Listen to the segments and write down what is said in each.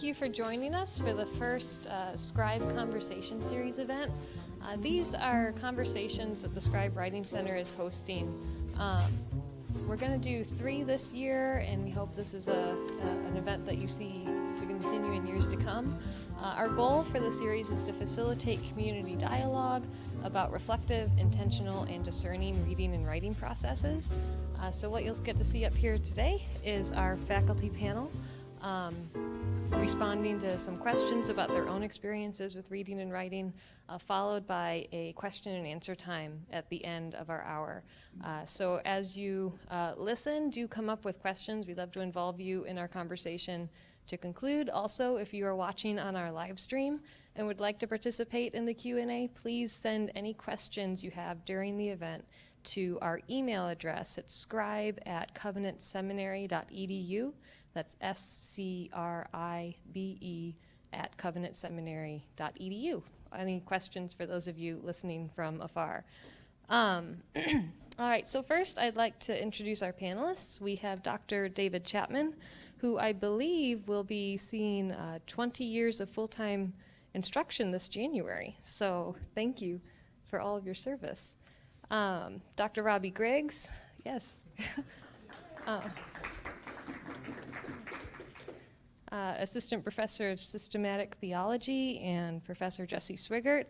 you for joining us for the first Scribe Conversation Series event. These are conversations that the Scribe Writing Center is hosting. We're going to do 3 this year, and we hope this is an event that you see to continue in years to come. Our goal for the series is to facilitate community dialogue about reflective, intentional, and discerning reading and writing processes. So what you'll get to see up here today is our faculty panel responding to some questions about their own experiences with reading and writing, followed by a question and answer time at the end of our hour. So as you listen, do come up with questions. We'd love to involve you in our conversation. To conclude, also, if you are watching on our live stream and would like to participate in the Q&A, please send any questions you have during the event to our email address at scribe@covenantseminary.edu. That's SCRIBE @covenantseminary.edu. Any questions for those of you listening from afar? All right, so first I'd like to introduce our panelists. We have Dr. David Chapman, who I believe will be seeing 20 years of full-time instruction this January. So thank you for all of your service. Dr. Robbie Griggs, yes. Assistant Professor of Systematic Theology, and Professor Jessie Swigart,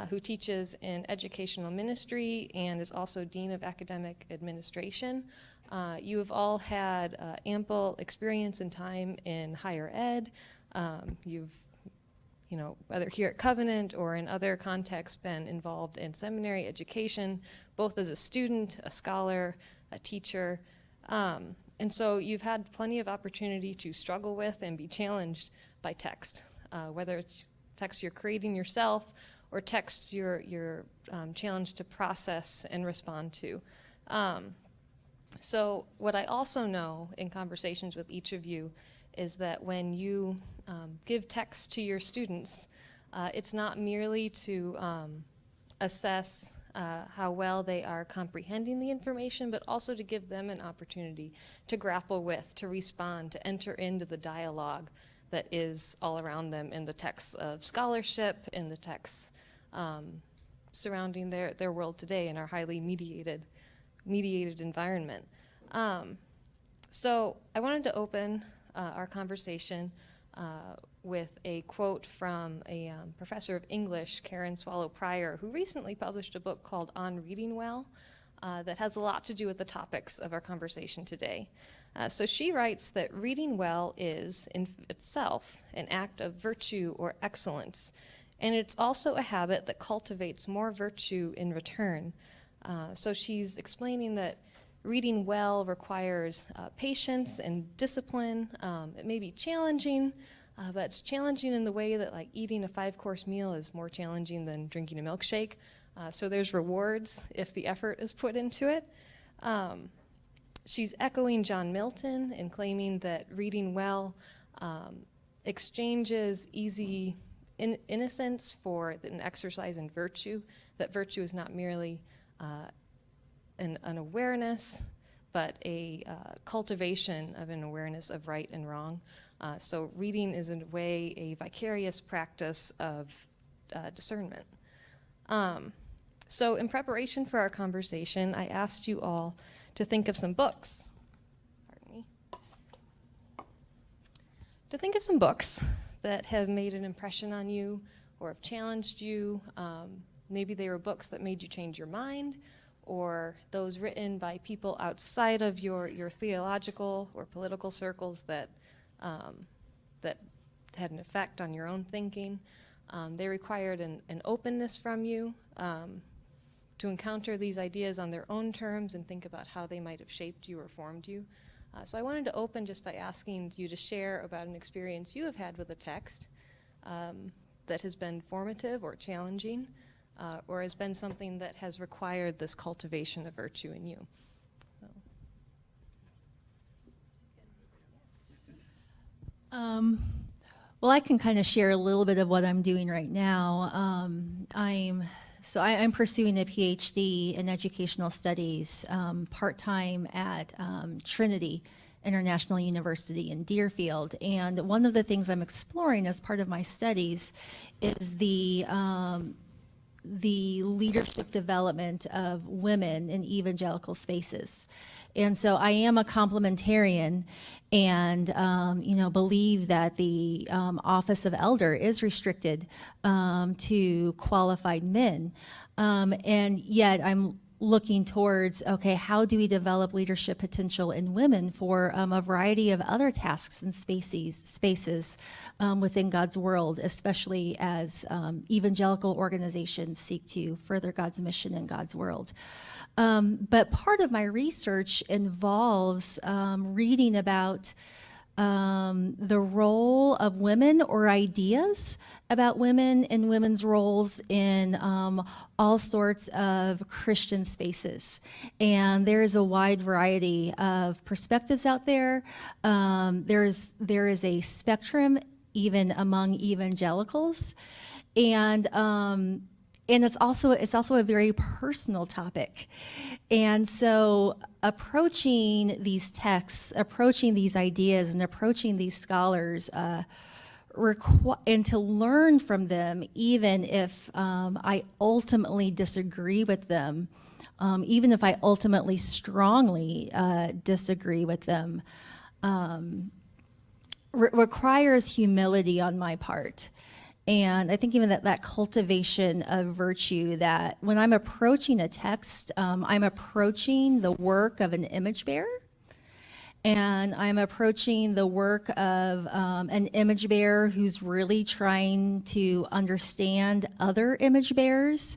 who teaches in Educational Ministry and is also Dean of Academic Administration. You have all had ample experience and time in higher ed. You've, whether here at Covenant or in other contexts, been involved in seminary education, both as a student, a scholar, a teacher. And so you've had plenty of opportunity to struggle with and be challenged by text, whether it's text you're creating yourself or text you're challenged to process and respond to. So what I also know in conversations with each of you is that when you give text to your students, it's not merely to assess how well they are comprehending the information, but also to give them an opportunity to grapple with, to respond, to enter into the dialogue that is all around them in the texts of scholarship, in the texts surrounding their world today in our highly mediated environment. So I wanted to open our conversation with a quote from a professor of English, Karen Swallow Prior, who recently published a book called On Reading Well that has a lot to do with the topics of our conversation today. So she writes that reading well is, in itself, an act of virtue or excellence, and it's also a habit that cultivates more virtue in return. So she's explaining that reading well requires patience and discipline. It may be challenging, but it's challenging in the way that eating a 5-course meal is more challenging than drinking a milkshake. So there's rewards if the effort is put into it. She's echoing John Milton in claiming that reading well exchanges easy innocence for an exercise in virtue, that virtue is not merely an awareness, but a cultivation of an awareness of right and wrong. So reading is in a way a vicarious practice of discernment. So in preparation for our conversation, I asked you all to think of some books. Pardon me. To think of some books that have made an impression on you or have challenged you. Maybe they were books that made you change your mind, or those written by people outside of your theological or political circles that had an effect on your own thinking. They required an openness from you to encounter these ideas on their own terms and think about how they might have shaped you or formed you. So I wanted to open just by asking you to share about an experience you have had with a text that has been formative or challenging, or has been something that has required this cultivation of virtue in you. Well, I can kind of share a little bit of what I'm doing right now. I'm pursuing a PhD in educational studies part-time at Trinity International University in Deerfield. And one of the things I'm exploring as part of my studies is the leadership development of women in evangelical spaces. And so I am a complementarian and, believe that the office of elder is restricted to qualified men. And yet I'm looking towards, okay, how do we develop leadership potential in women for a variety of other tasks and spaces within God's world, especially as evangelical organizations seek to further God's mission in God's world. But part of my research involves reading about the role of women or ideas about women and women's roles in all sorts of Christian spaces. And there is a wide variety of perspectives out there. There is a spectrum even among evangelicals. And it's also a very personal topic. And so approaching these texts, approaching these ideas, and approaching these scholars, and to learn from them, even if I ultimately disagree with them, even if I ultimately strongly disagree with them, requires humility on my part. And I think even that cultivation of virtue, that when I'm approaching a text, I'm approaching the work of an image bearer, and I'm approaching the work of an image bearer who's really trying to understand other image bearers,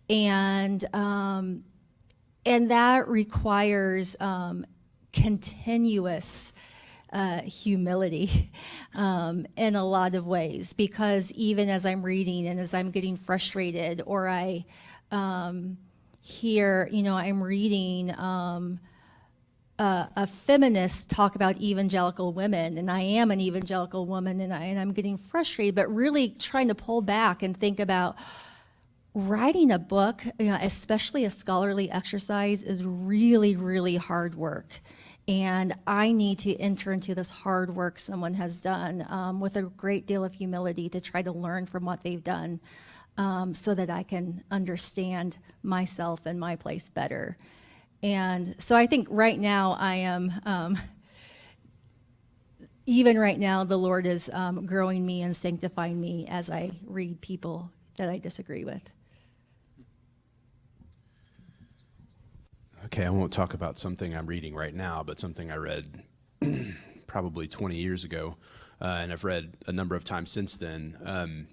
and that requires continuous humility in a lot of ways, because even as I'm reading and as I'm getting frustrated, or I hear, I'm reading a feminist talk about evangelical women, and I am an evangelical woman, and I'm getting frustrated, but really trying to pull back and think about writing a book, especially a scholarly exercise, is really, really hard work. And I need to enter into this hard work someone has done with a great deal of humility to try to learn from what they've done, so that I can understand myself and my place better. And so I think right now I am, even right now, the Lord is growing me and sanctifying me as I read people that I disagree with. Okay, I won't talk about something I'm reading right now, but something I read probably 20 years ago, and I've read a number of times since then.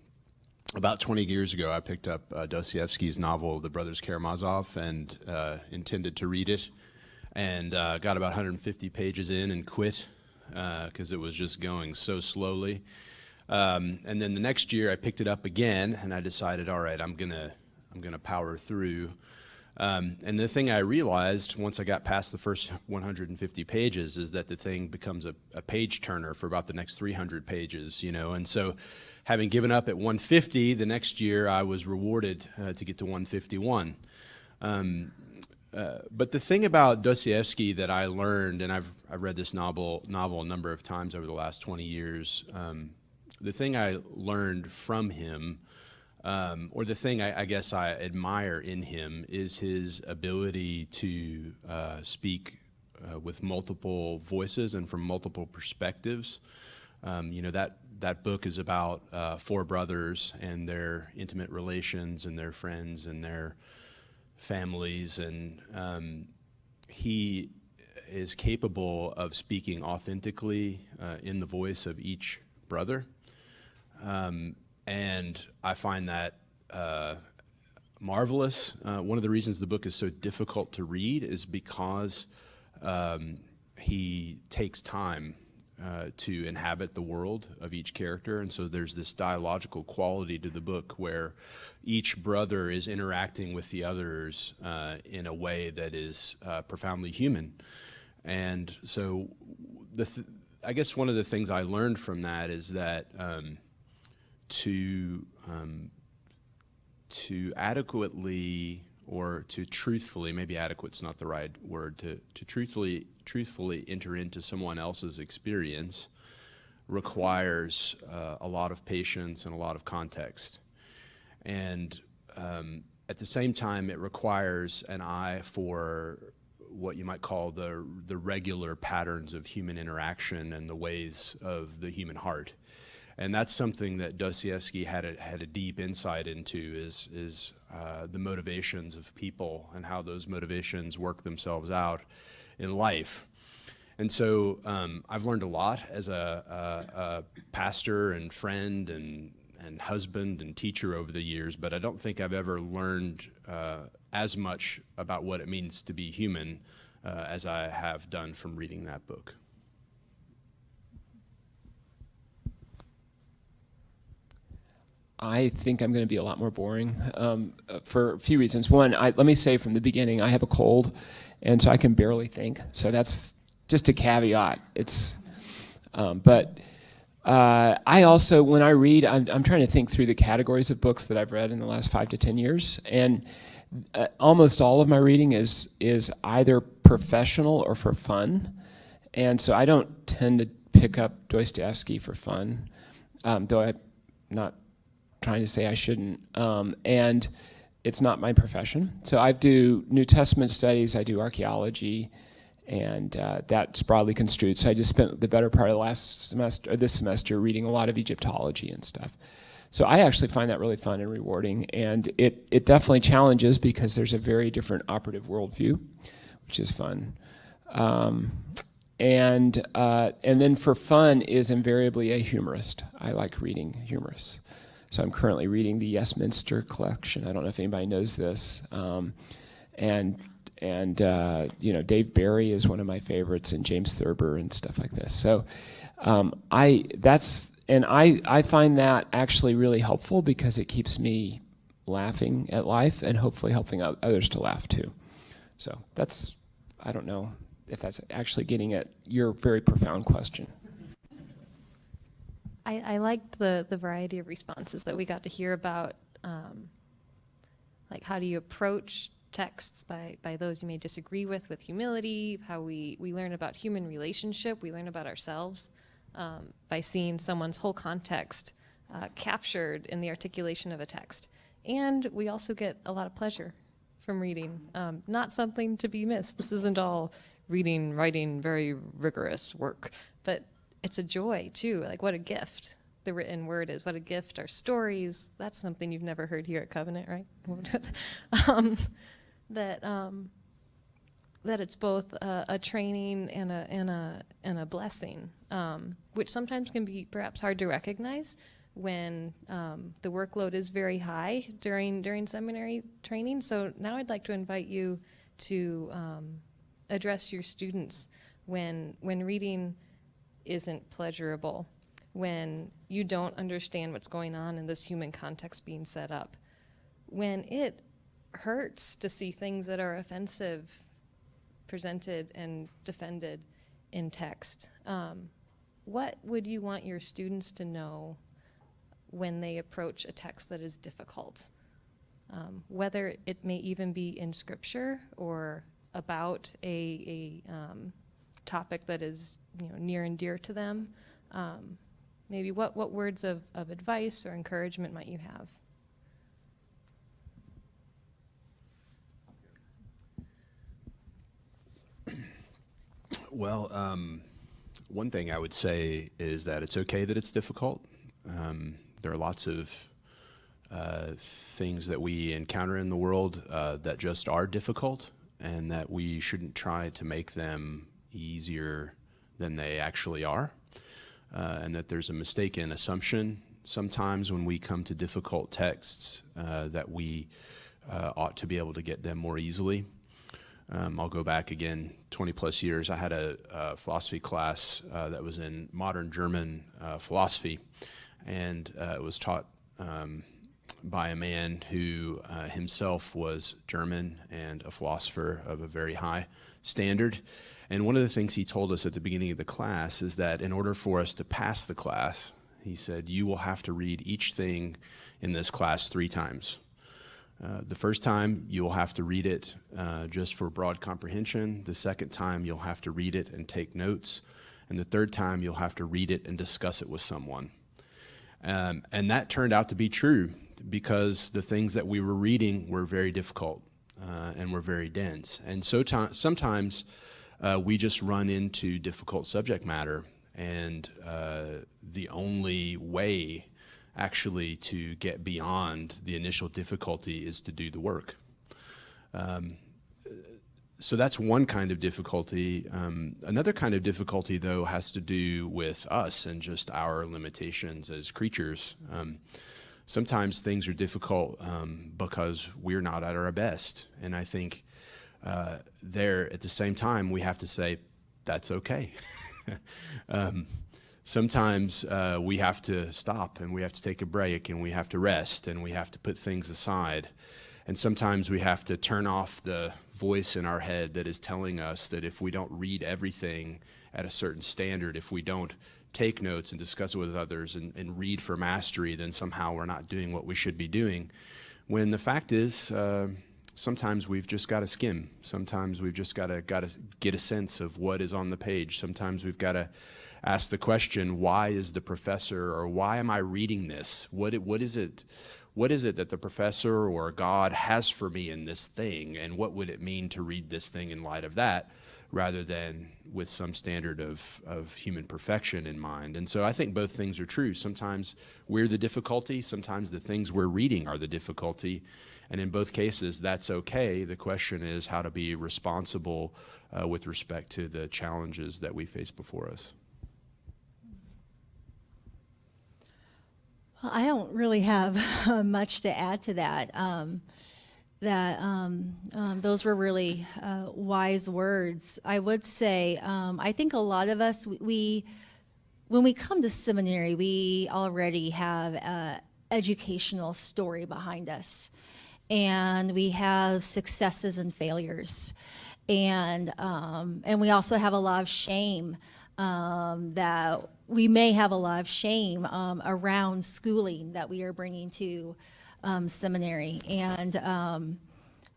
About 20 years ago, I picked up Dostoevsky's novel, The Brothers Karamazov, and intended to read it, and got about 150 pages in and quit because it was just going so slowly. And then the next year, I picked it up again, and I decided, all right, I'm gonna power through. And the thing I realized once I got past the first 150 pages is that the thing becomes a page turner for about the next 300 pages, And so having given up at 150, the next year I was rewarded to get to 151. But the thing about Dostoevsky that I learned, and I've read this novel a number of times over the last 20 years, the thing I learned from him, or the thing I guess I admire in him, is his ability to speak with multiple voices and from multiple perspectives. That book is about four brothers and their intimate relations and their friends and their families, and he is capable of speaking authentically in the voice of each brother. And I find that marvelous. One of the reasons the book is so difficult to read is because he takes time to inhabit the world of each character. And so there's this dialogical quality to the book where each brother is interacting with the others in a way that is profoundly human. And so I guess one of the things I learned from that is that to adequately or to truthfully, maybe adequate's not the right word, to truthfully enter into someone else's experience requires a lot of patience and a lot of context. And at the same time, it requires an eye for what you might call the regular patterns of human interaction and the ways of the human heart. And that's something that Dostoevsky had a deep insight into, is the motivations of people and how those motivations work themselves out in life. And so I've learned a lot as a pastor and friend and husband and teacher over the years, but I don't think I've ever learned as much about what it means to be human as I have done from reading that book. I think I'm going to be a lot more boring for a few reasons. One, let me say from the beginning, I have a cold, and so I can barely think. So that's just a caveat. I also, when I read, I'm trying to think through the categories of books that I've read in the last 5 to 10 years, and almost all of my reading is either professional or for fun, and so I don't tend to pick up Dostoevsky for fun, though I'm not trying to say I shouldn't, and it's not my profession. So I do New Testament studies, I do archaeology, and that's broadly construed. So I just spent the better part of this semester reading a lot of Egyptology and stuff. So I actually find that really fun and rewarding, and it definitely challenges because there's a very different operative worldview, which is fun. And then for fun is invariably a humorist. I like reading humorists. So I'm currently reading the Westminster collection. I don't know if anybody knows this. And Dave Barry is one of my favorites, and James Thurber and stuff like this. So I find that actually really helpful because it keeps me laughing at life and hopefully helping others to laugh too. So I don't know if that's actually getting at your very profound question. I liked the variety of responses that we got to hear about, like how do you approach texts by those you may disagree with humility, how we learn about human relationship, we learn about ourselves by seeing someone's whole context captured in the articulation of a text. And we also get a lot of pleasure from reading, not something to be missed. This isn't all reading, writing, very rigorous work, but it's a joy too. Like, what a gift the written word is. What a gift our stories. That's something you've never heard here at Covenant, right? That it's both a training and a blessing, which sometimes can be perhaps hard to recognize when the workload is very high during seminary training. So now I'd like to invite you to address your students when reading isn't pleasurable, when you don't understand what's going on in this human context being set up, when it hurts to see things that are offensive presented and defended in text. What would you want your students to know when they approach a text that is difficult? Whether it may even be in Scripture or about a topic that is near and dear to them. Maybe what words of advice or encouragement might you have? Well, one thing I would say is that it's okay that it's difficult. There are lots of things that we encounter in the world that just are difficult, and that we shouldn't try to make them easier than they actually are, and that there's a mistaken assumption sometimes when we come to difficult texts that we ought to be able to get them more easily. I'll go back again 20 plus years. I had a philosophy class that was in modern German philosophy, and it was taught by a man who himself was German and a philosopher of a very high standard. And one of the things he told us at the beginning of the class is that in order for us to pass the class, he said, you will have to read each thing in this class 3 times. The first time, you'll have to read it just for broad comprehension. The second time, you'll have to read it and take notes. And the third time, you'll have to read it and discuss it with someone. And that turned out to be true because the things that we were reading were very difficult and were very dense. And so sometimes we just run into difficult subject matter, and the only way actually to get beyond the initial difficulty is to do the work. So that's one kind of difficulty. Another kind of difficulty, though, has to do with us and just our limitations as creatures. Sometimes things are difficult because we're not at our best. And I think there, at the same time, we have to say, that's okay. Sometimes we have to stop, and we have to take a break, and we have to rest, and we have to put things aside. And sometimes we have to turn off the voice in our head that is telling us that if we don't read everything at a certain standard, if we don't take notes and discuss it with others and read for mastery, then somehow we're not doing what we should be doing. When the fact is, sometimes we've just got to skim. Sometimes we've just got to get a sense of what is on the page. Sometimes we've got to ask the question, why is the professor, or why am I reading this? What is it? What is it that the professor or God has for me in this thing, and what would it mean to read this thing in light of that, rather than with some standard of human perfection in mind? And so I think both things are true. Sometimes we're the difficulty, sometimes the things we're reading are the difficulty, and in both cases, that's okay. The question is how to be responsible with respect to the challenges that we face before us. Well, I don't really have much to add to that. Those were really wise words. I would say, I think a lot of us, when we come to seminary, we already have an educational story behind us. And we have successes and failures. And we also have a lot of shame that we may have a lot of shame around schooling that we are bringing to seminary. And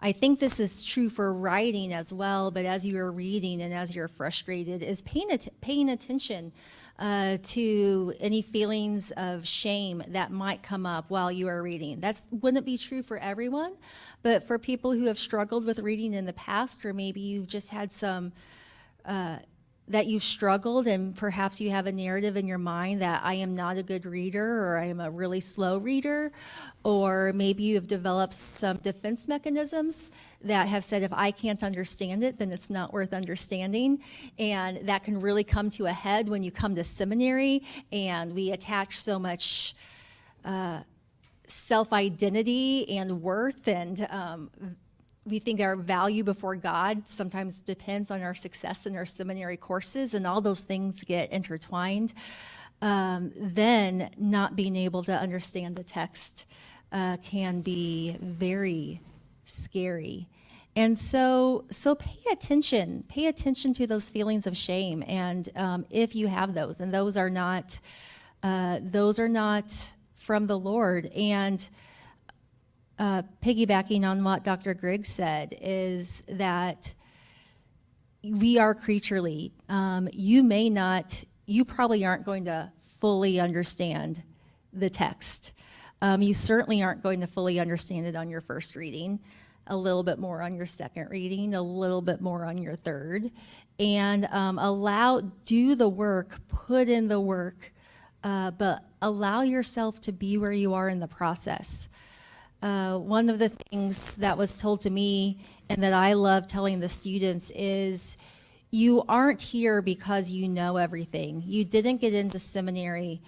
I think this is true for writing as well, but as you are reading and as you're frustrated, is paying attention to any feelings of shame that might come up while you are reading. That wouldn't be true for everyone, but for people who have struggled with reading in the past, or maybe you've just had some that you've struggled, and perhaps you have a narrative in your mind that I am not a good reader, or I am a really slow reader, or maybe you have developed some defense mechanisms that have said, if I can't understand it, then it's not worth understanding. And that can really come to a head when you come to seminary, and we attach so much self-identity and worth, and we think our value before God sometimes depends on our success in our seminary courses, and all those things get intertwined. Then not being able to understand the text can be very scary. And so pay attention to those feelings of shame. And if you have those, and those are not from the Lord. And piggybacking on what Dr. Griggs said, is that we are creaturely. You probably aren't going to fully understand the text. You certainly aren't going to fully understand it on your first reading, a little bit more on your second reading, a little bit more on your third. And do the work, put in the work, but allow yourself to be where you are in the process. One of the things that was told to me and that I love telling the students is, you aren't here because you know everything. You didn't get into seminary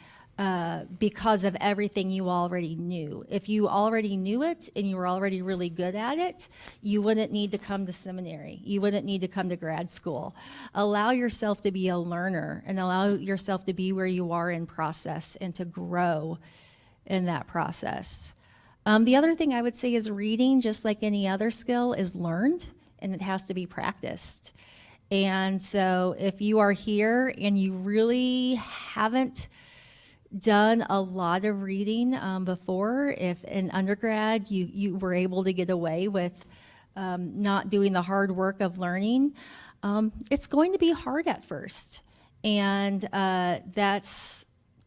because of everything you already knew. If you already knew it and you were already really good at it, you wouldn't need to come to seminary. You wouldn't need to come to grad school. Allow yourself to be a learner, and allow yourself to be where you are in process and to grow in that process. The other thing I would say is, reading, just like any other skill, is learned, and it has to be practiced. And so if you are here and you really haven't done a lot of reading before, if in undergrad you were able to get away with not doing the hard work of learning, it's going to be hard at first. And that's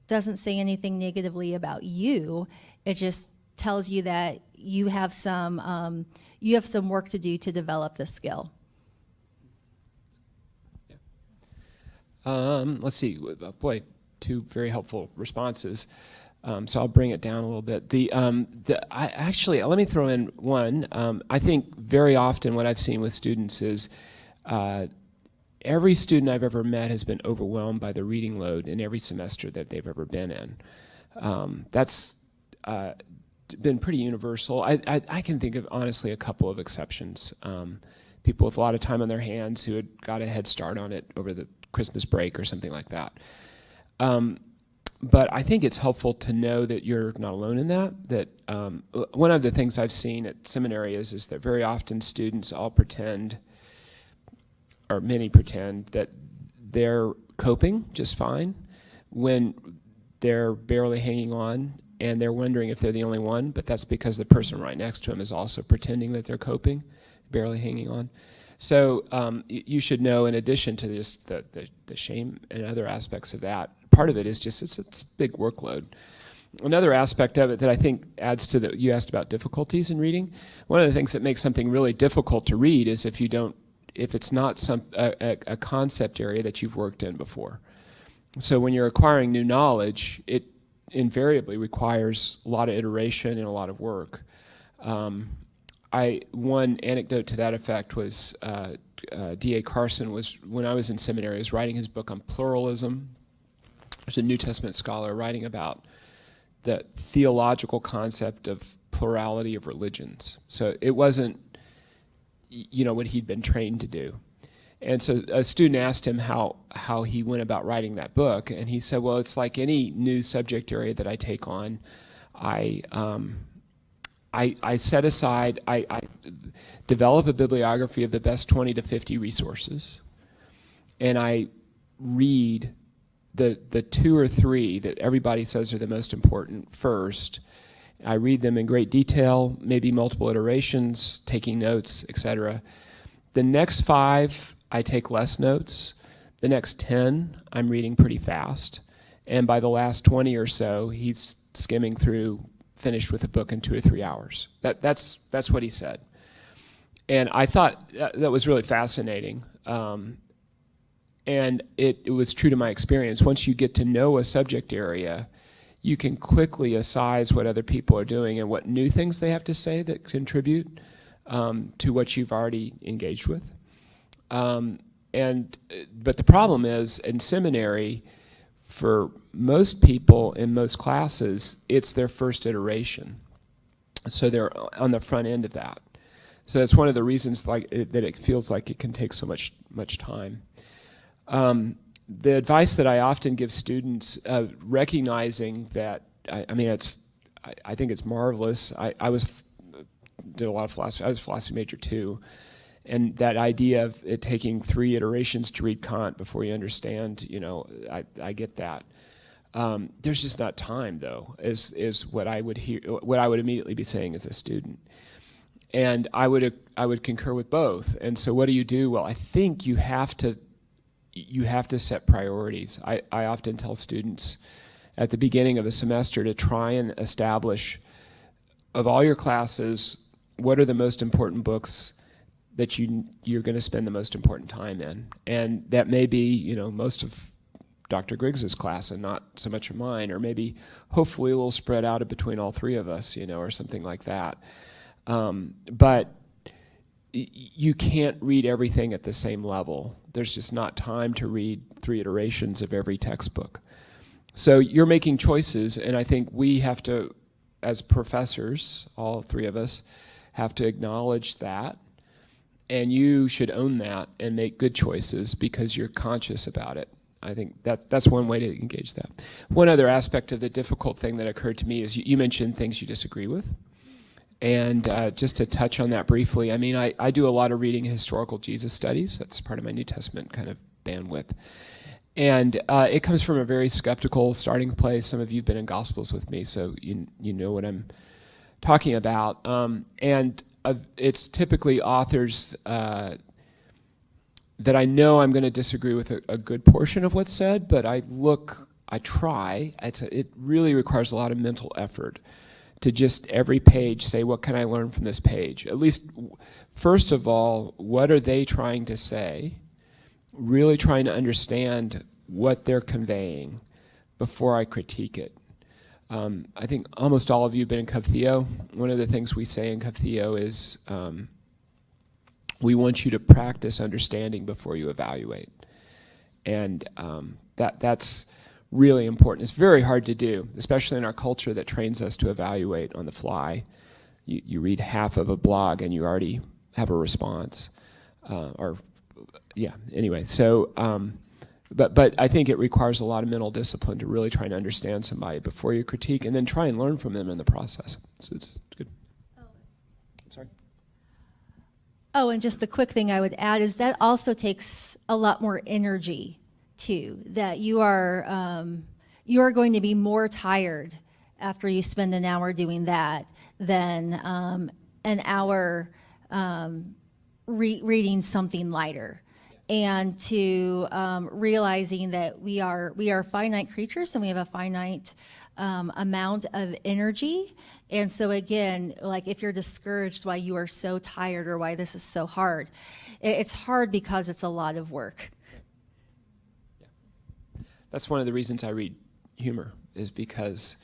doesn't say anything negatively about you. It just tells you that you have some work to do to develop the skill. Let's see. Boy, two very helpful responses. So I'll bring it down a little bit. Actually, let me throw in one. I think very often what I've seen with students is every student I've ever met has been overwhelmed by the reading load in every semester that they've ever been in. That's been pretty universal. I can think of, honestly, a couple of exceptions. People with a lot of time on their hands who had got a head start on it over the Christmas break or something like that. But I think it's helpful to know that you're not alone in that one of the things I've seen at seminary is that very often students all pretend, or many pretend, that they're coping just fine when they're barely hanging on, and they're wondering if they're the only one, but that's because the person right next to them is also pretending that they're coping, barely hanging on. So you should know, in addition to this, the shame and other aspects of that, part of it is just it's a big workload. Another aspect of it that I think adds to you asked about difficulties in reading. One of the things that makes something really difficult to read is if it's not a concept area that you've worked in before. So when you're acquiring new knowledge, it invariably requires a lot of iteration and a lot of work. One anecdote to that effect was D.A. Carson was, when I was in seminary, was writing his book on pluralism. There's a New Testament scholar writing about the theological concept of plurality of religions. So it wasn't, what he'd been trained to do. And so a student asked him how he went about writing that book, and he said, well, it's like any new subject area that I take on. I set aside, I develop a bibliography of the best 20 to 50 resources, and I read the two or three that everybody says are the most important first. I read them in great detail, maybe multiple iterations, taking notes, etc. The next 5, I take less notes. The next 10, I'm reading pretty fast. And by the last 20 or so, he's skimming through, finished with a book in 2 or 3 hours. That's what he said. And I thought that was really fascinating. And it was true to my experience. Once you get to know a subject area, you can quickly assess what other people are doing and what new things they have to say that contribute to what you've already engaged with. But the problem is, in seminary, for most people in most classes, it's their first iteration. So they're on the front end of that. So that's one of the reasons that it feels like it can take so much time. The advice that I often give students, recognizing that, I think it's marvelous. I did a lot of philosophy. I was a philosophy major too. And that idea of it taking 3 iterations to read Kant before you understand, I get that. There's just not time, though, is what I would hear, what I would immediately be saying as a student. And I would concur with both. And so what do you do? Well, I think you have to set priorities. I often tell students at the beginning of a semester to try and establish, of all your classes, what are the most important books that you're going to spend the most important time in. And that may be, most of Dr. Griggs's class and not so much of mine, or maybe hopefully a little spread out between all 3 of us, or something like that. But you can't read everything at the same level. There's just not time to read 3 iterations of every textbook. So you're making choices, and I think we have to, as professors, all 3 of us, have to acknowledge that. And you should own that and make good choices because you're conscious about it. I think that's one way to engage that. One other aspect of the difficult thing that occurred to me is you mentioned things you disagree with. And just to touch on that briefly, I do a lot of reading historical Jesus studies. That's part of my New Testament kind of bandwidth. And it comes from a very skeptical starting place. Some of you have been in Gospels with me, so you know what I'm talking about. It's typically authors that I know I'm going to disagree with a good portion of what's said, but I try. It really requires a lot of mental effort to just every page say, what can I learn from this page? At least, first of all, what are they trying to say? Really trying to understand what they're conveying before I critique it. I think almost all of you have been in Cov Theo. One of the things we say in Cov Theo is we want you to practice understanding before you evaluate. And that's really important. It's very hard to do, especially in our culture that trains us to evaluate on the fly. You read half of a blog and you already have a response. Anyway, so, but I think it requires a lot of mental discipline to really try to understand somebody before you critique, and then try and learn from them in the process. So it's good. Sorry. Oh, and just the quick thing I would add is that also takes a lot more energy too, that you are going to be more tired after you spend an hour doing that than an hour reading something lighter. And to realizing that we are finite creatures and we have a finite amount of energy. And so again, like if you're discouraged why you are so tired or why this is so hard, it's hard because it's a lot of work. That's one of the reasons I read humor, is because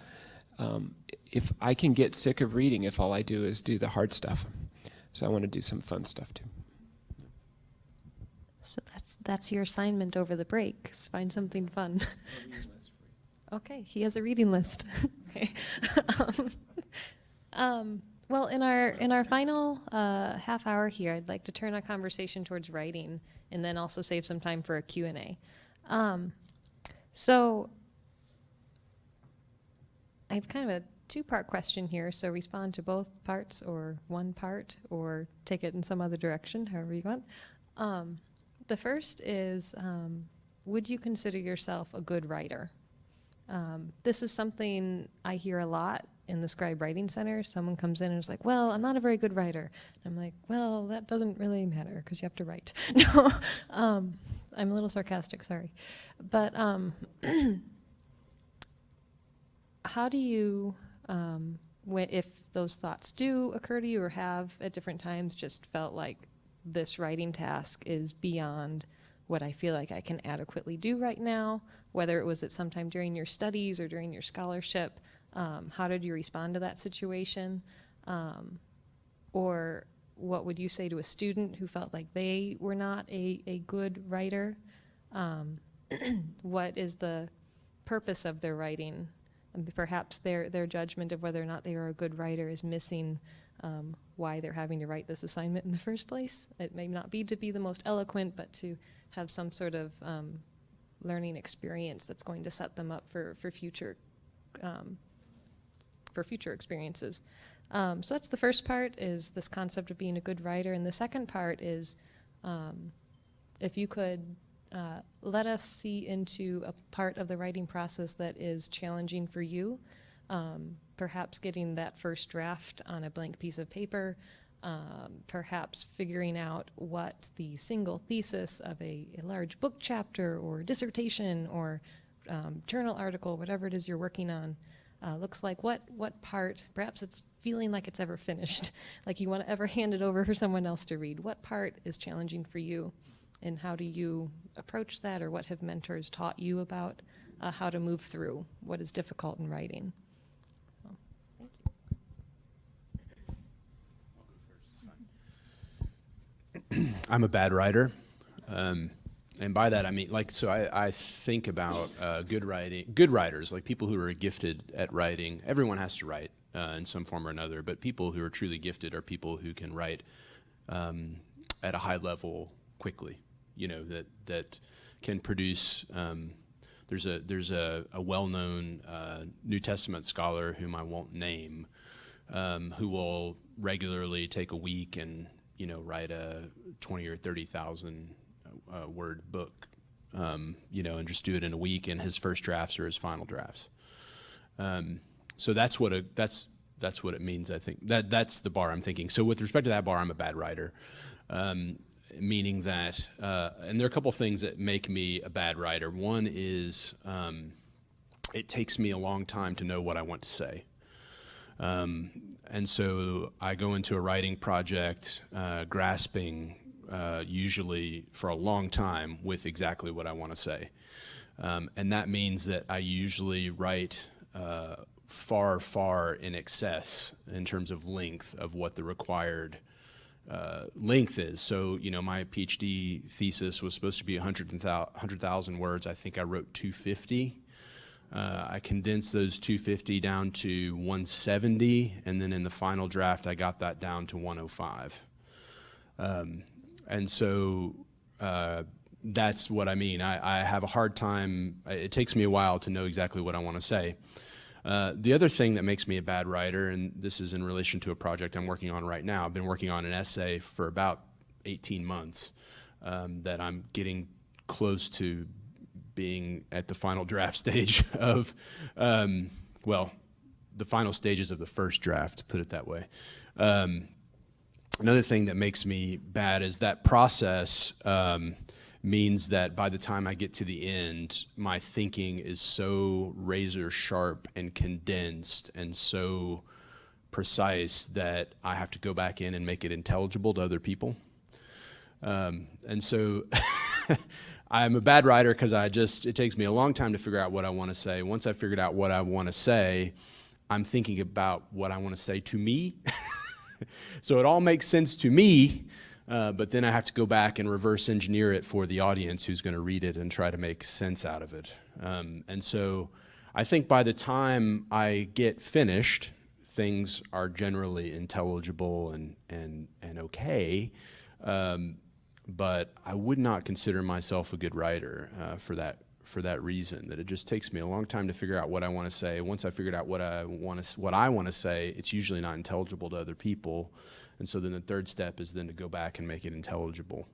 if I can get sick of reading if all I do is do the hard stuff. So I want to do some fun stuff too. So that's your assignment over the break, is find something fun. Okay, he has a reading list. Okay. Well, in our final half hour here, I'd like to turn our conversation towards writing, and then also save some time for a Q&A. So I have kind of a two-part question here, so respond to both parts or one part, or take it in some other direction, however you want. The first is, would you consider yourself a good writer? This is something I hear a lot in the Scribe Writing Center. Someone comes in and is like, well, I'm not a very good writer. And I'm like, well, that doesn't really matter because you have to write. No, I'm a little sarcastic, sorry. But how do you, if those thoughts do occur to you or have at different times just felt like this writing task is beyond what I feel like I can adequately do right now, whether it was at some time during your studies or during your scholarship, how did you respond to that situation? Or what would you say to a student who felt like they were not a good writer? What is the purpose of their writing? And perhaps their judgment of whether or not they are a good writer is missing why they're having to write this assignment in the first place. It may not be to be the most eloquent, but to have some sort of learning experience that's going to set them up for future experiences. So that's the first part, is this concept of being a good writer. And the second part is if you could let us see into a part of the writing process that is challenging for you, perhaps getting that first draft on a blank piece of paper, perhaps figuring out what the single thesis of a large book chapter or dissertation or journal article, whatever it is you're working on, looks like. What part, perhaps it's feeling like it's ever finished, like you want to ever hand it over for someone else to read. What part is challenging for you, and how do you approach that, or what have mentors taught you about how to move through what is difficult in writing? I'm a bad writer. And by that I mean, I think about good writers, like people who are gifted at writing. Everyone has to write in some form or another, but people who are truly gifted are people who can write at a high level quickly, that can produce. There's a well-known New Testament scholar whom I won't name, who will regularly take a week and write a 20 or 30,000 word book and just do it in a week, and his first drafts are his final drafts. So that's what it means. I think that's the bar I'm thinking. So with respect to that bar, I'm a bad writer, meaning that, and there are a couple things that make me a bad writer. One is it takes me a long time to know what I want to say. And so I go into a writing project grasping usually for a long time with exactly what I want to say. And that means that I usually write far, far in excess in terms of length of what the required length is. So, my PhD thesis was supposed to be 100,000 words. I think I wrote 250. I condensed those 250 down to 170, and then in the final draft, I got that down to 105. And so that's what I mean. I have a hard time. It takes me a while to know exactly what I want to say. The other thing that makes me a bad writer, and this is in relation to a project I'm working on right now. I've been working on an essay for about 18 months that I'm getting close to being at the final draft stage of, the final stages of the first draft, to put it that way. Another thing that makes me bad is that process means that by the time I get to the end, my thinking is so razor sharp and condensed and so precise that I have to go back in and make it intelligible to other people. And so I'm a bad writer because it takes me a long time to figure out what I want to say. Once I figured out what I want to say, I'm thinking about what I want to say to me. So it all makes sense to me, but then I have to go back and reverse engineer it for the audience who's going to read it and try to make sense out of it. And so I think by the time I get finished, things are generally intelligible and okay. But I would not consider myself a good writer for that reason, that it just takes me a long time to figure out what I want to say. Once I figured out what I want to say, it's usually not intelligible to other people. And so then the third step is then to go back and make it intelligible.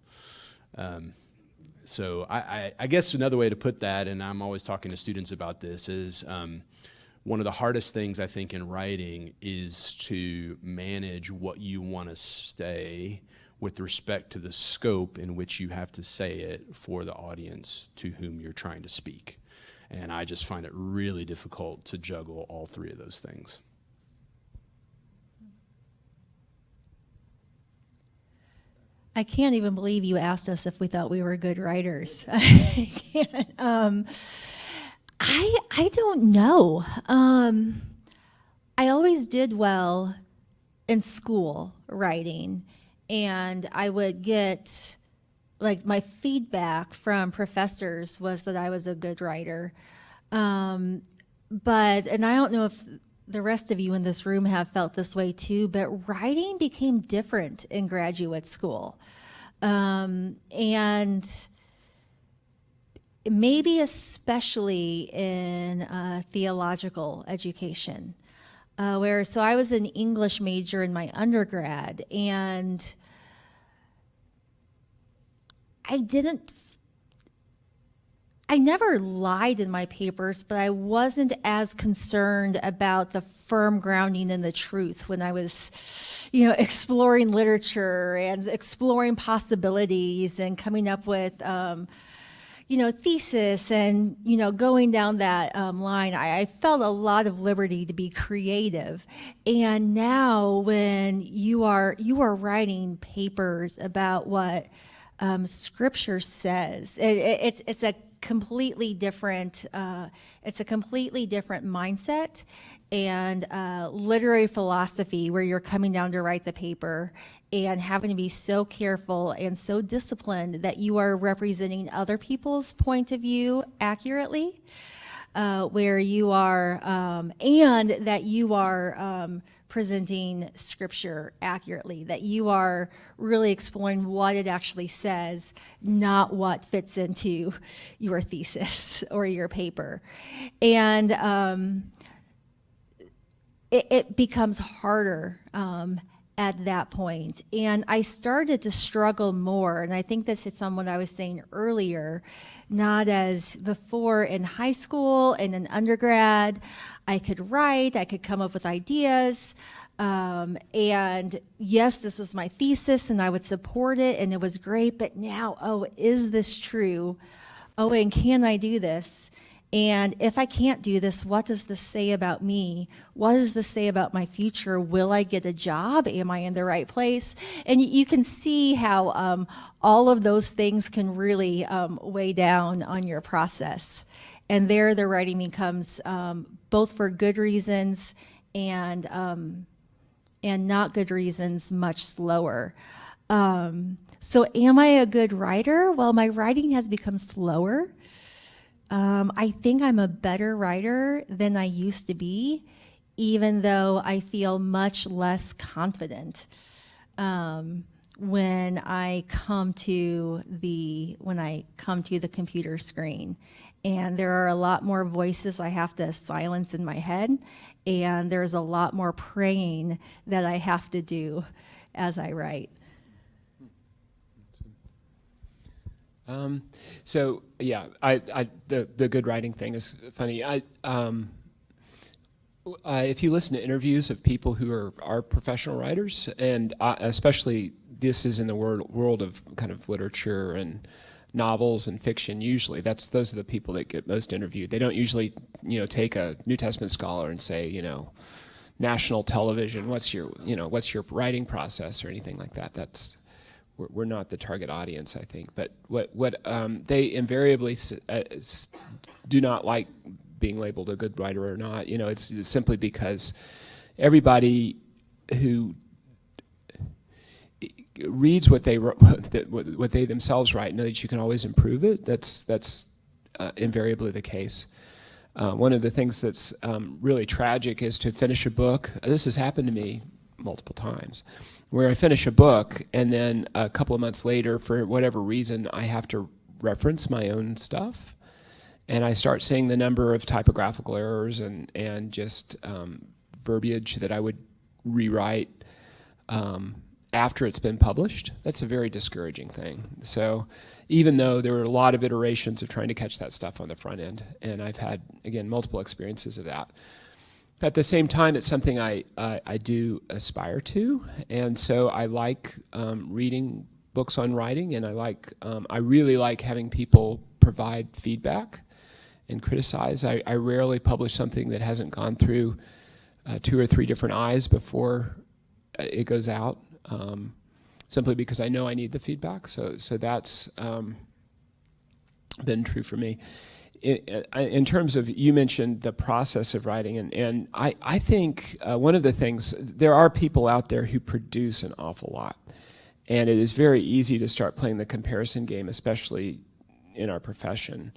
So I guess another way to put that, and I'm always talking to students about this, is one of the hardest things I think in writing is to manage what you want to say with respect to the scope in which you have to say it for the audience to whom you're trying to speak. And I just find it really difficult to juggle all three of those things. I can't even believe you asked us if we thought we were good writers. I can't. I don't know. I always did well in school writing. And I would get, my feedback from professors was that I was a good writer. And I don't know if the rest of you in this room have felt this way too, but writing became different in graduate school. And maybe especially in theological education. So I was an English major in my undergrad, and I never lied in my papers, but I wasn't as concerned about the firm grounding in the truth when I was, exploring literature and exploring possibilities and coming up with, thesis and, going down that line. I felt a lot of liberty to be creative. And now when you are writing papers about what Scripture says, it's a completely different mindset and literary philosophy where you're coming down to write the paper and having to be so careful and so disciplined that you are representing other people's point of view accurately, where you are, and that you are presenting Scripture accurately, that you are really exploring what it actually says, not what fits into your thesis or your paper. And it becomes harder at that point. And I started to struggle more, and I think this hits on what I was saying earlier, not as before in high school and in undergrad. I could write, I could come up with ideas, and yes, this was my thesis and I would support it and it was great, but now, oh, is this true? Oh, and can I do this? And if I can't do this, what does this say about me? What does this say about my future? Will I get a job? Am I in the right place? And you can see how all of those things can really weigh down on your process. And there the writing becomes both for good reasons and not good reasons, much slower. So am I a good writer? Well, my writing has become slower. I think I'm a better writer than I used to be, even though I feel much less confident when I come to the computer screen. And there are a lot more voices I have to silence in my head, and there's a lot more praying that I have to do as I write. So yeah, the good writing thing is funny. If you listen to interviews of people who are professional writers, and especially this is in the world of kind of literature and novels and fiction, usually those are the people that get most interviewed. They don't usually take a New Testament scholar and say national television, what's your writing process or anything like that. We're not the target audience, I think. But what they invariably do not like being labeled a good writer or not. It's simply because everybody who reads what they themselves write know that you can always improve it. That's invariably the case. One of the things that's really tragic is to finish a book. This has happened to me multiple times, where I finish a book and then a couple of months later, for whatever reason, I have to reference my own stuff, and I start seeing the number of typographical errors and just verbiage that I would rewrite after it's been published. That's a very discouraging thing. So even though there were a lot of iterations of trying to catch that stuff on the front end, and I've had, again, multiple experiences of that, at the same time, it's something I do aspire to, and so I like reading books on writing, and I really like having people provide feedback and criticize. I rarely publish something that hasn't gone through 2 or 3 different eyes before it goes out, simply because I know I need the feedback. So that's been true for me. In terms of, you mentioned the process of writing, and I think one of the things, there are people out there who produce an awful lot, and it is very easy to start playing the comparison game, especially in our profession.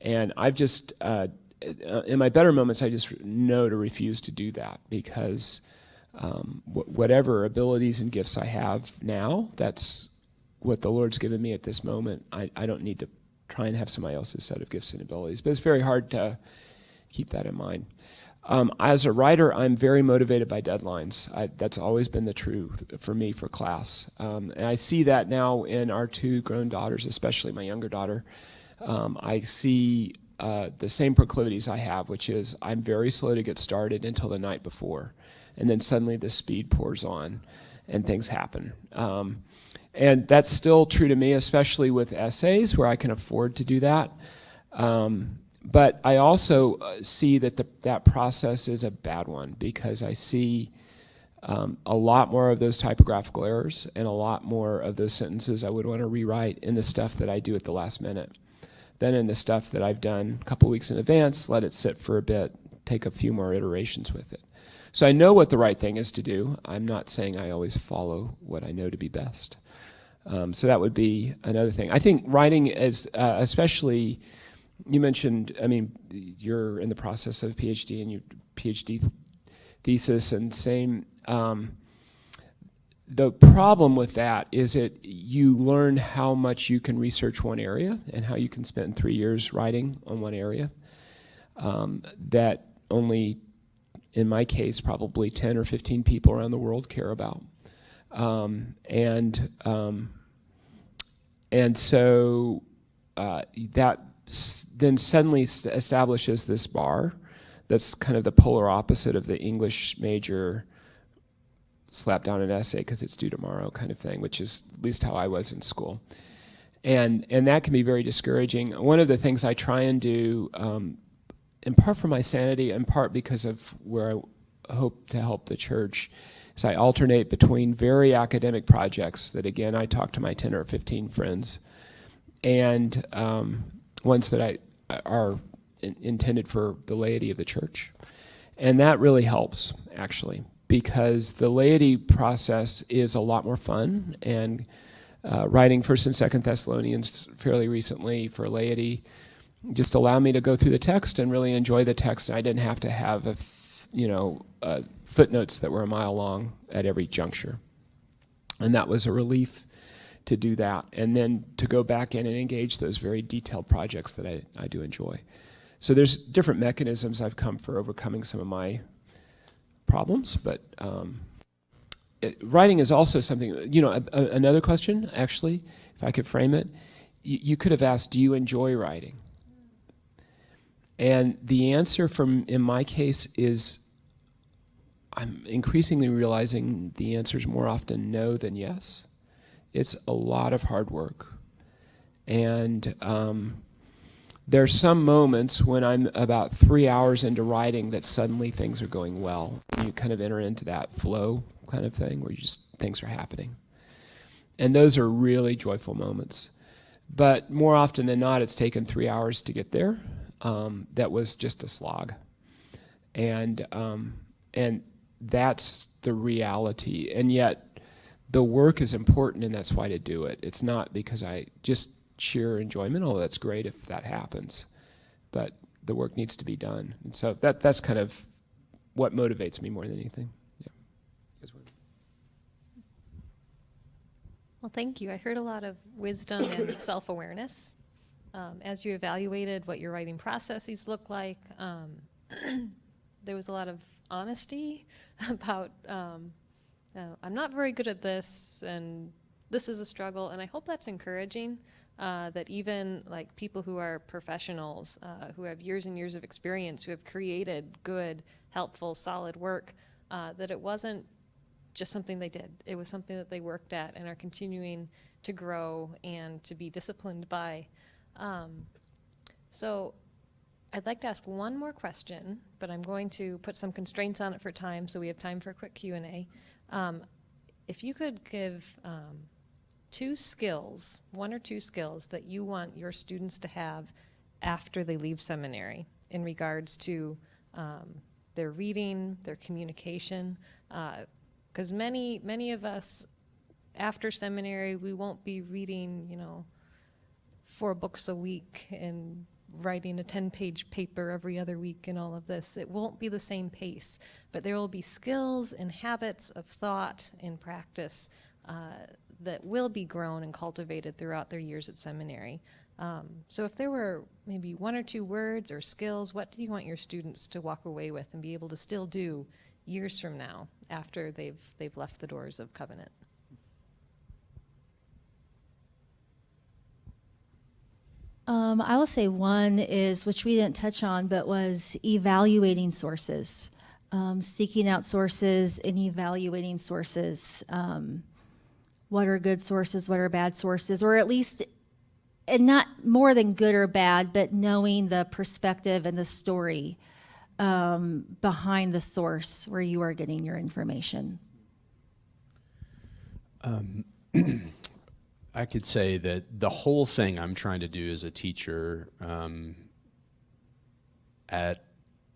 And I've just, in my better moments, I just know to refuse to do that, because whatever abilities and gifts I have now, that's what the Lord's given me at this moment. I don't need to try and have somebody else's set of gifts and abilities. But it's very hard to keep that in mind. As a writer, I'm very motivated by deadlines. That's always been the truth for me for class. And I see that now in our 2 grown daughters, especially my younger daughter. I see the same proclivities I have, which is I'm very slow to get started until the night before. And then suddenly the speed pours on and things happen. And that's still true to me, especially with essays where I can afford to do that. But I also see that process is a bad one, because I see a lot more of those typographical errors and a lot more of those sentences I would want to rewrite in the stuff that I do at the last minute than in the stuff that I've done a couple weeks in advance, let it sit for a bit, take a few more iterations with it. So I know what the right thing is to do. I'm not saying I always follow what I know to be best. So that would be another thing. I think writing is, especially, you mentioned, you're in the process of a PhD and your PhD thesis, and same. The problem with that is that you learn how much you can research one area and how you can spend 3 years writing on one area that only, in my case, probably 10 or 15 people around the world care about. And so that then suddenly establishes this bar that's kind of the polar opposite of the English major slap down an essay because it's due tomorrow kind of thing, which is at least how I was in school. And that can be very discouraging. One of the things I try and do, in part for my sanity, in part because of where I hope to help the church, is I alternate between very academic projects that, again, I talk to my 10 or 15 friends, and ones that are intended for the laity of the church. And that really helps, actually, because the laity process is a lot more fun, and writing 1st and 2nd Thessalonians fairly recently for laity just allowed me to go through the text and really enjoy the text. I didn't have to have footnotes that were a mile long at every juncture. And that was a relief to do that, and then to go back in and engage those very detailed projects that I do enjoy. So there's different mechanisms I've come for overcoming some of my problems, but writing is also something, another question, actually, if I could frame it, you could have asked, do you enjoy writing? And the answer in my case is, I'm increasingly realizing the answer is more often no than yes. It's a lot of hard work. And there's some moments when I'm about 3 hours into writing that suddenly things are going well. You kind of enter into that flow kind of thing where things are happening. And those are really joyful moments. But more often than not, it's taken 3 hours to get there. That was just a slog. And that's the reality. And yet the work is important, and that's why to do it. It's not because I just sheer enjoyment, although that's great if that happens. But the work needs to be done. And so that's kind of what motivates me more than anything. Yeah. Well, thank you. I heard a lot of wisdom and self-awareness as you evaluated what your writing processes look like. There was a lot of honesty about I'm not very good at this, and this is a struggle, and I hope that's encouraging, that even like people who are professionals, who have years and years of experience, who have created good, helpful, solid work, that it wasn't just something they did. It was something that they worked at and are continuing to grow and to be disciplined by. So I'd like to ask one more question, but I'm going to put some constraints on it for time, so we have time for a quick Q&A. If you could give 2 skills, 1 or 2 skills that you want your students to have after they leave seminary in regards to their reading, their communication, because many of us after seminary, we won't be reading, 4 books a week and writing a 10-page paper every other week and all of this. It won't be the same pace, but there will be skills and habits of thought and practice that will be grown and cultivated throughout their years at seminary. So if there were maybe 1 or 2 words or skills, what do you want your students to walk away with and be able to still do years from now after they've left the doors of Covenant? I will say one is, which we didn't touch on, but was evaluating sources, seeking out sources and evaluating sources. What are good sources? What are bad sources? Or at least, and not more than good or bad, but knowing the perspective and the story behind the source where you are getting your information. I could say that the whole thing I'm trying to do as a teacher at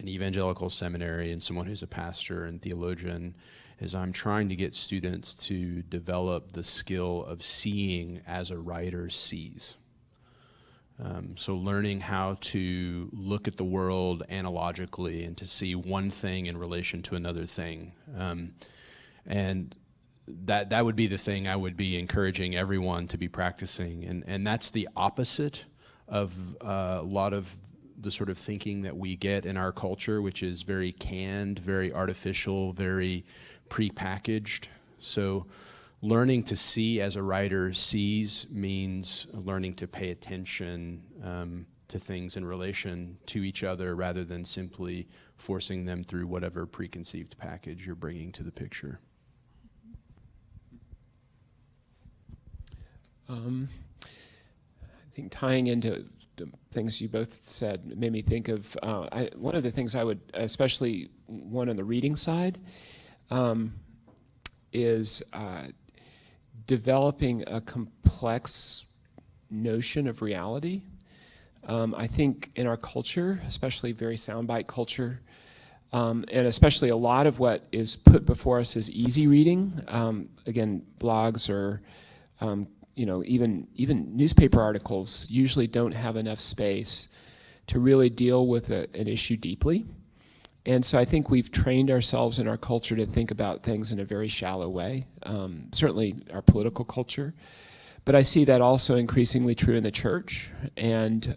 an evangelical seminary and someone who's a pastor and theologian is I'm trying to get students to develop the skill of seeing as a writer sees. So learning how to look at the world analogically and to see one thing in relation to another thing. And that would be the thing I would be encouraging everyone to be practicing. And that's the opposite of a lot of the sort of thinking that we get in our culture, which is very canned, very artificial, very prepackaged. So learning to see as a writer sees means learning to pay attention to things in relation to each other rather than simply forcing them through whatever preconceived package you're bringing to the picture. I think tying into the things you both said made me think of one of the things I would, especially one on the reading side, is developing a complex notion of reality. I think in our culture, especially very soundbite culture, and especially a lot of what is put before us as easy reading, again, blogs or even newspaper articles usually don't have enough space to really deal with an issue deeply. And so I think we've trained ourselves in our culture to think about things in a very shallow way, certainly our political culture. But I see that also increasingly true in the church. And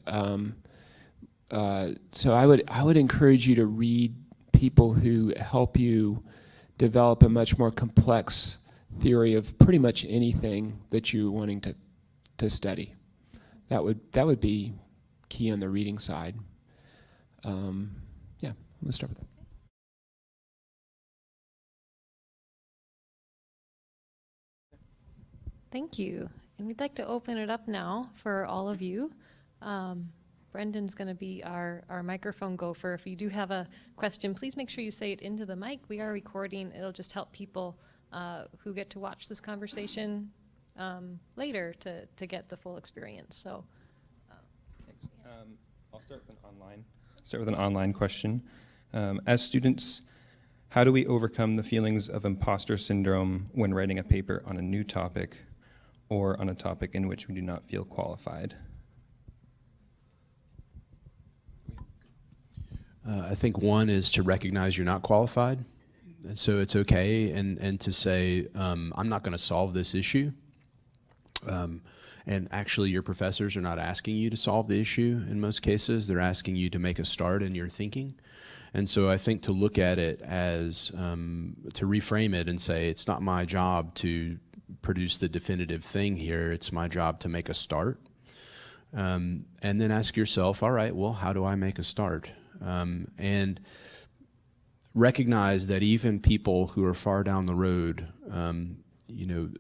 so I would encourage you to read people who help you develop a much more complex theory of pretty much anything that you're wanting to study. That would be key on the reading side. Yeah, let's start with that. Thank you. And we'd like to open it up now for all of you. Brendan's going to be our microphone gopher. If you do have a question, please make sure you say it into the mic. We are recording. It'll just help people who get to watch this conversation later to get the full experience. So, thanks. I'll start with an online question. As students, how do we overcome the feelings of imposter syndrome when writing a paper on a new topic or on a topic in which we do not feel qualified? I think one is to recognize you're not qualified. So it's okay and to say, I'm not going to solve this issue. And actually your professors are not asking you to solve the issue in most cases. They're asking you to make a start in your thinking. And so I think to look at it as, to reframe it and say, it's not my job to produce the definitive thing here. It's my job to make a start. And then ask yourself, all right, well, how do I make a start? And recognize that even people who are far down the road,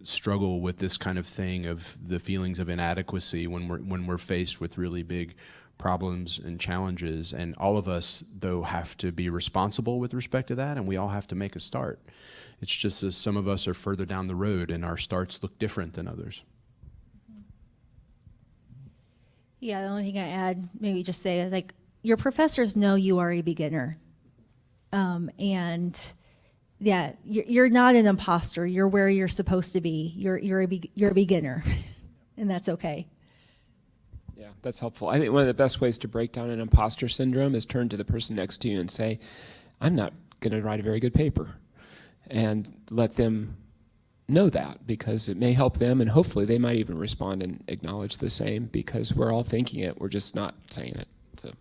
struggle with this kind of thing of the feelings of inadequacy when we're faced with really big problems and challenges. And all of us, though, have to be responsible with respect to that, and we all have to make a start. It's just that some of us are further down the road, and our starts look different than others. Yeah, the only thing I add, maybe just say, is like, your professors know you are a beginner. And yeah, you're not an imposter. You're where you're supposed to be. You're a beginner, and that's okay. Yeah, that's helpful. I think one of the best ways to break down an imposter syndrome is turn to the person next to you and say, I'm not going to write a very good paper. And let them know that, because it may help them, and hopefully they might even respond and acknowledge the same, because we're all thinking it, we're just not saying it. So.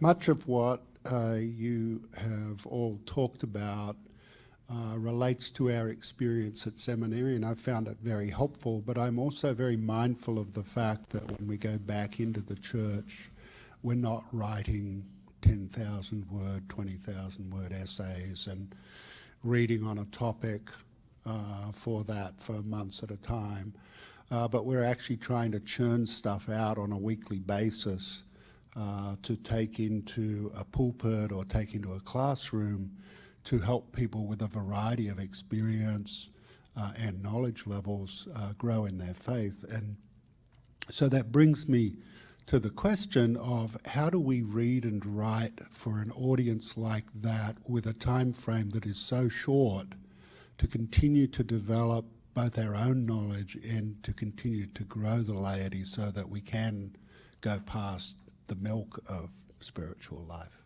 Much of what you have all talked about relates to our experience at seminary, and I found it very helpful, but I'm also very mindful of the fact that when we go back into the church, we're not writing 10,000 word, 20,000 word essays and reading on a topic for months at a time, but we're actually trying to churn stuff out on a weekly basis to take into a pulpit or take into a classroom to help people with a variety of experience and knowledge levels grow in their faith. And so that brings me to the question of, how do we read and write for an audience like that with a time frame that is so short to continue to develop both our own knowledge and to continue to grow the laity so that we can go past the milk of spiritual life?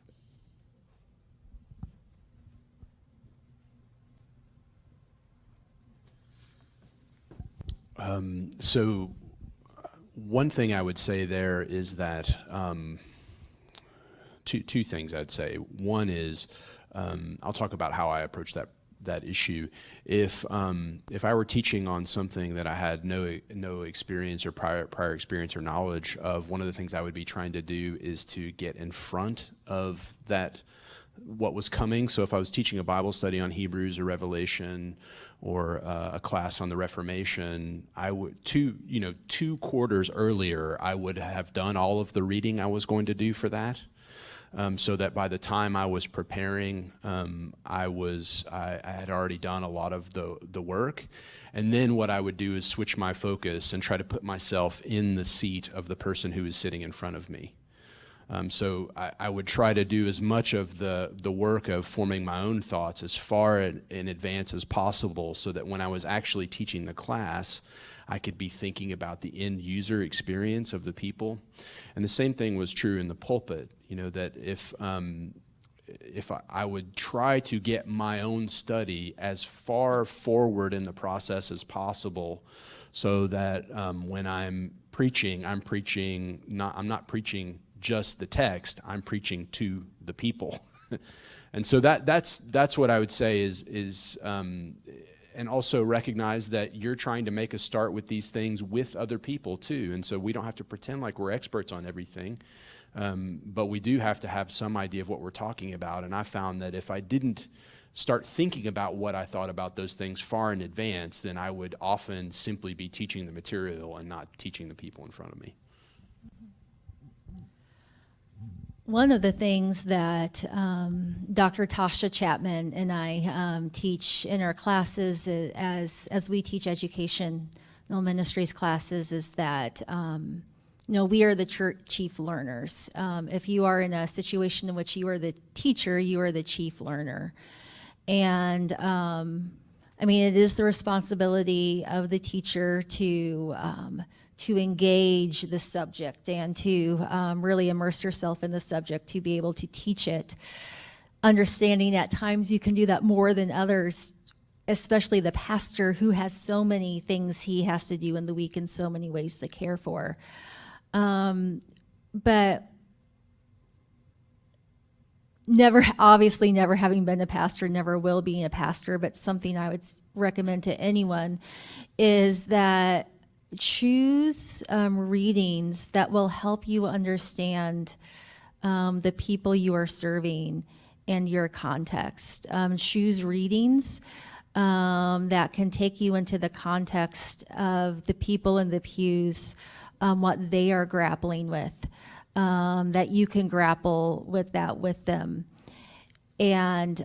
So One thing I would say there is that two things I'd say. One is I'll talk about how I approach that issue. If I were teaching on something that I had no experience or prior experience or knowledge of, one of the things I would be trying to do is to get in front of that, what was coming. So if I was teaching a Bible study on Hebrews or Revelation or a class on the Reformation, I would two quarters earlier I would have done all of the reading I was going to do for that. So that by the time I was preparing, I had already done a lot of the work. And then what I would do is switch my focus and try to put myself in the seat of the person who is sitting in front of me. So I would try to do as much of the work of forming my own thoughts as far in advance as possible, so that when I was actually teaching the class, I could be thinking about the end user experience of the people. And the same thing was true in the pulpit, that if I would try to get my own study as far forward in the process as possible, so that when I'm not preaching just the text, I'm preaching to the people. And so that's what I would say is and also recognize that you're trying to make a start with these things with other people too. And so we don't have to pretend like we're experts on everything, but we do have to have some idea of what we're talking about. And I found that if I didn't start thinking about what I thought about those things far in advance, then I would often simply be teaching the material and not teaching the people in front of me. One of the things that Dr. Tasha Chapman and I teach in our classes as we teach educational ministries classes is that we are the church chief learners. If you are in a situation in which you are the teacher, you are the chief learner. And it is the responsibility of the teacher to engage the subject and to really immerse yourself in the subject to be able to teach it. Understanding at times you can do that more than others, especially the pastor who has so many things he has to do in the week and so many ways to care for. But never having been a pastor, never will be a pastor, but something I would recommend to anyone is that choose readings that will help you understand the people you are serving and your context. Choose readings that can take you into the context of the people in the pews, what they are grappling with, that you can grapple with that with them. And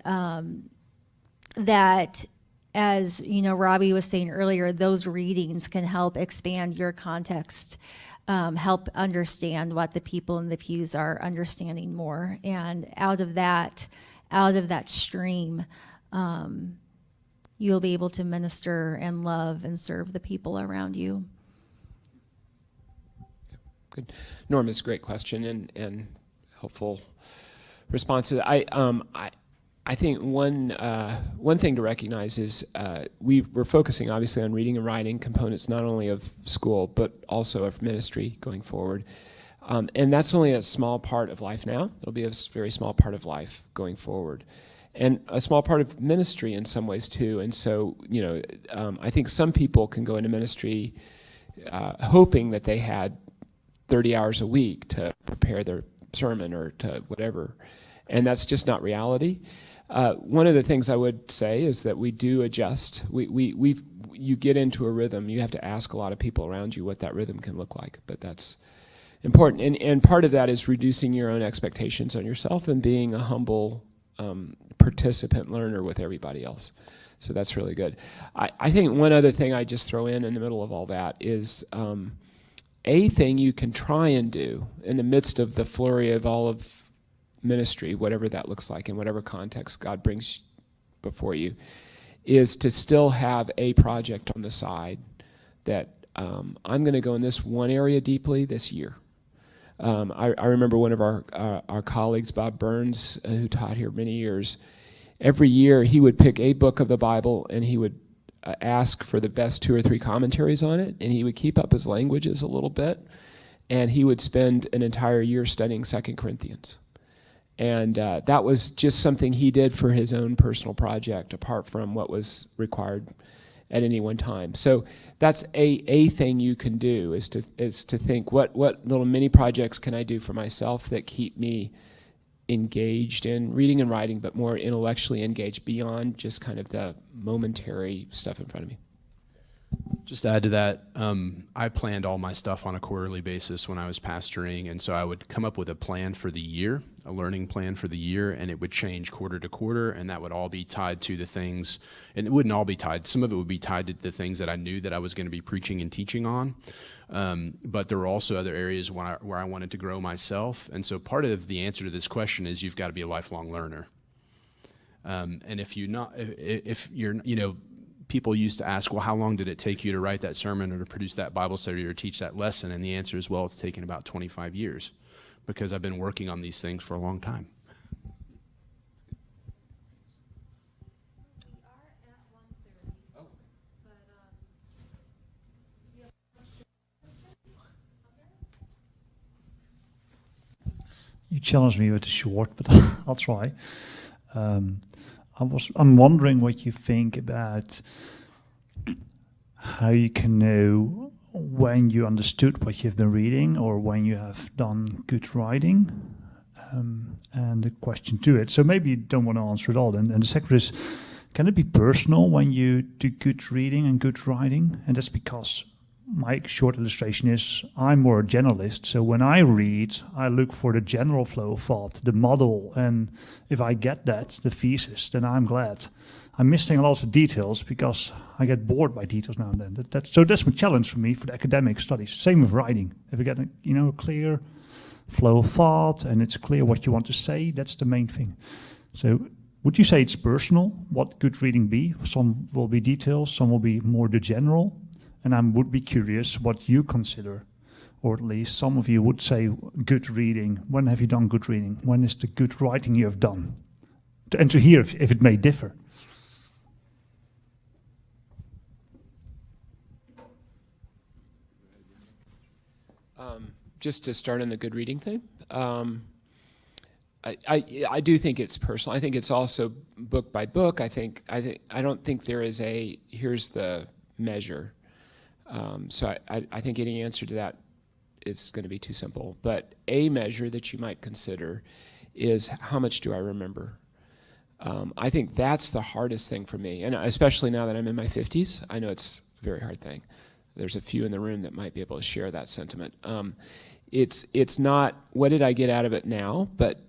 that, as Robbie was saying earlier, those readings can help expand your context, help understand what the people in the pews are understanding more. And out of that stream, you'll be able to minister and love and serve the people around you. Good. Norm, it's a great question and helpful responses. I think one thing to recognize is we're focusing obviously on reading and writing components not only of school but also of ministry going forward, and that's only a small part of life now. It'll be a very small part of life going forward, and a small part of ministry in some ways too. And so I think some people can go into ministry hoping that they had 30 hours a week to prepare their sermon or to whatever, and that's just not reality. One of the things I would say is that we do adjust. You get into a rhythm. You have to ask a lot of people around you what that rhythm can look like, but that's important. And part of that is reducing your own expectations on yourself and being a humble participant learner with everybody else. So that's really good. I think one other thing I just throw in the middle of all that is a thing you can try and do in the midst of the flurry of all of ministry, whatever that looks like, in whatever context God brings before you, is to still have a project on the side that I'm going to go in this one area deeply this year. I remember one of our colleagues, Bob Burns, who taught here many years, every year he would pick a book of the Bible and he would ask for the best 2 or 3 commentaries on it, and he would keep up his languages a little bit, and he would spend an entire year studying 2 Corinthians. And that was just something he did for his own personal project, apart from what was required at any one time. So that's a thing you can do, is to think, what little mini projects can I do for myself that keep me engaged in reading and writing, but more intellectually engaged beyond just kind of the momentary stuff in front of me. Just to add to that, I planned all my stuff on a quarterly basis when I was pastoring, and so I would come up with a plan for the year, a learning plan for the year, and it would change quarter to quarter, and that would all be tied to the things, and it wouldn't all be tied, some of it would be tied to the things that I knew that I was going to be preaching and teaching on, but there were also other areas where I wanted to grow myself, and so part of the answer to this question is you've got to be a lifelong learner. And if you're, people used to ask, well, how long did it take you to write that sermon or to produce that Bible study or teach that lesson? And the answer is, well, it's taken about 25 years because I've been working on these things for a long time. You challenged me with the short, but I'll try. I'm wondering what you think about how you can know when you understood what you've been reading or when you have done good writing, and the question to it. So maybe you don't want to answer it all. And the second is, can it be personal when you do good reading and good writing? And that's because my short illustration is I'm more a generalist. So when I read, I look for the general flow of thought, the model. And if I get that, the thesis, then I'm glad. I'm missing a lot of details because I get bored by details now and then. That's my challenge for me for the academic studies. Same with writing. If you get a clear flow of thought and it's clear what you want to say, that's the main thing. So would you say it's personal, what good reading be? Some will be details, some will be more the general. And I would be curious what you consider, or at least some of you would say good reading. When have you done good reading? When is the good writing you have done? And to hear if it may differ. Just to start on the good reading thing, I do think it's personal. I think it's also book by book. I don't think there is here's the measure. So I think any answer to that is going to be too simple. But a measure that you might consider is how much do I remember? I think that's the hardest thing for me, and especially now that I'm in my 50s, I know it's a very hard thing. There's a few in the room that might be able to share that sentiment. It's not what did I get out of it now, but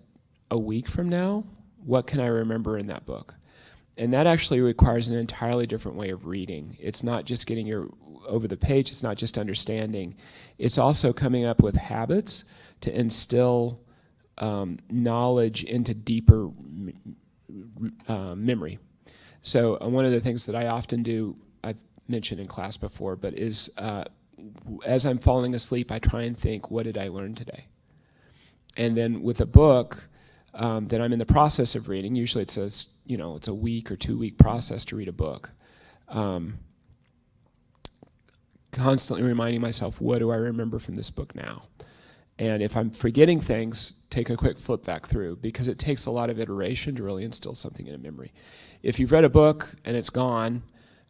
a week from now, what can I remember in that book? And that actually requires an entirely different way of reading. It's not just getting over the page, it's not just understanding. It's also coming up with habits to instill knowledge into deeper memory. So one of the things that I often do, I've mentioned in class before, but is as I'm falling asleep, I try and think, what did I learn today? And then with a book that I'm in the process of reading, usually it's a week or 2 week process to read a book. Constantly reminding myself, what do I remember from this book now? And if I'm forgetting things, take a quick flip back through, because it takes a lot of iteration to really instill something in a memory. If you've read a book and it's gone,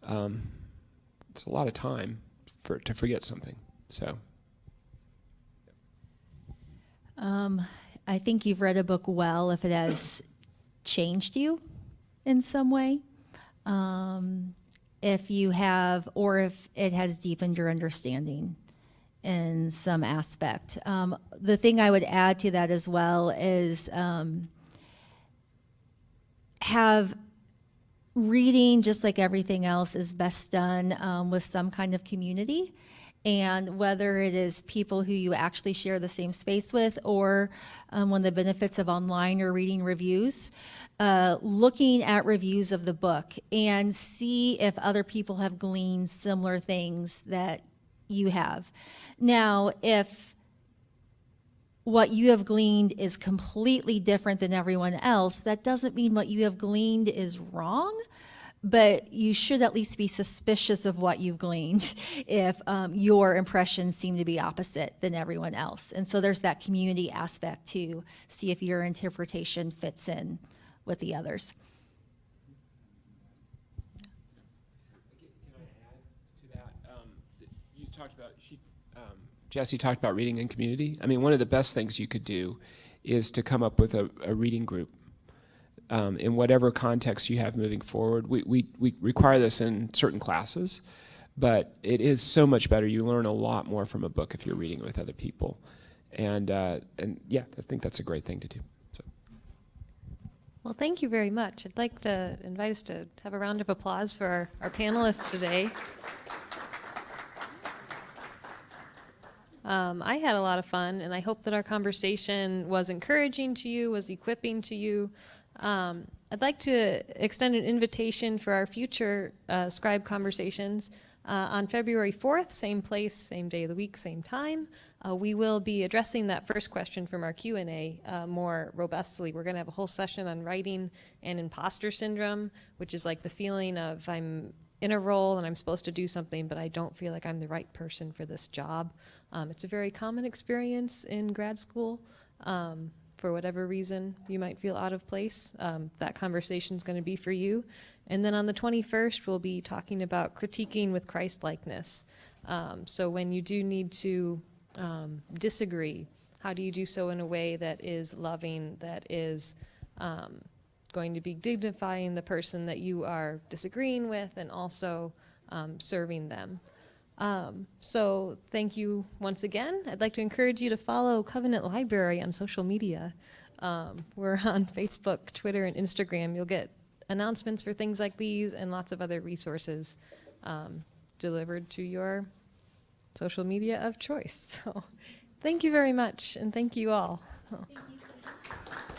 it's a lot of time to forget something. So, I think you've read a book well if it has changed you in some way. If you have, or if it has deepened your understanding in some aspect. The thing I would add to that as well is have reading, just like everything else, is best done with some kind of community. And whether it is people who you actually share the same space with, or one of the benefits of online or reading reviews, looking at reviews of the book and see if other people have gleaned similar things that you have. Now, if what you have gleaned is completely different than everyone else, that doesn't mean what you have gleaned is wrong. but you should at least be suspicious of what you've gleaned if your impressions seem to be opposite than everyone else. And so there's that community aspect to see if your interpretation fits in with the others. Can I add to that? You talked about, Jessie talked about reading in community. I mean, one of the best things you could do is to come up with a reading group. In whatever context you have moving forward. We require this in certain classes, but it is so much better. You learn a lot more from a book if you're reading with other people. And yeah, I think that's a great thing to do. So. Well, thank you very much. I'd like to invite us to have a round of applause for our panelists today. I had a lot of fun, and I hope that our conversation was encouraging to you, was equipping to you. I'd like to extend an invitation for our future Scribe Conversations on February 4th, same place, same day of the week, same time. We will be addressing that first question from our Q&A more robustly. We're going to have a whole session on writing and imposter syndrome, which is like the feeling of I'm in a role and I'm supposed to do something, but I don't feel like I'm the right person for this job. It's a very common experience in grad school. For whatever reason you might feel out of place, that conversation is going to be for you. And then on the 21st, we'll be talking about critiquing with Christ-likeness. So when you do need to disagree, how do you do so in a way that is loving, that is going to be dignifying the person that you are disagreeing with, and also serving them. So thank you once again. I'd like to encourage you to follow Covenant Library on social media. We're on Facebook, Twitter, and Instagram. You'll get announcements for things like these and lots of other resources delivered to your social media of choice. So thank you very much, and thank you all. Thank you.